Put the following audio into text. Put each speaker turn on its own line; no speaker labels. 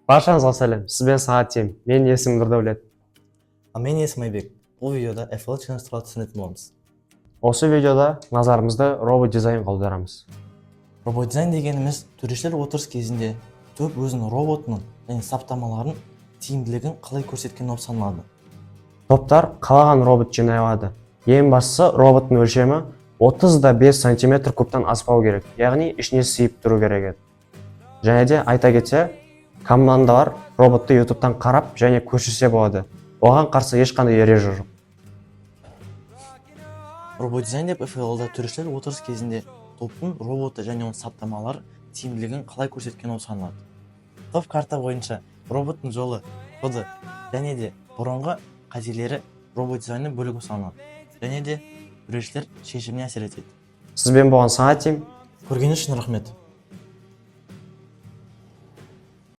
Баршаңызға сәлем, сізбен сағат тем. Менің есімім Нұрдәулет.
Мен есім Айбек. Бұл видеода FL Challenge туралы түсінетін боламыз.
Осы видеода назарымызды робот дизайнға аударамыз.
Робот дизайн дегеніміз төрешілер отырыс кезінде төп өзінің роботының және саптамаларын тиімділігін қалай көрсеткен болып саналады.
Топтар қалаған робот жинай алады. Ең бастысы роботтың өлшемі 35 см кубтан аспау керек, яғни ішіне сыйып тұру керек еді. Және де айта кетсе, командалар роботты YouTube'тан қарап және көрсетсе болады. Оған қарсы ешқандай ереже жоқ.
Робот дизайн деп FL-да төрешілер отырыс кезінде топтың роботы және оның саптамалары тиімділігін қалай көрсеткен болып саналады. Топ карта бойынша роботтың жолы, коды және де бұрынғы қателері робот дизайнның бөлігі саналады. Және де төрешілер шешіміне әсер етеді.
Сізбен болған сағат тем.
Көргеніңіз үшін рахмет.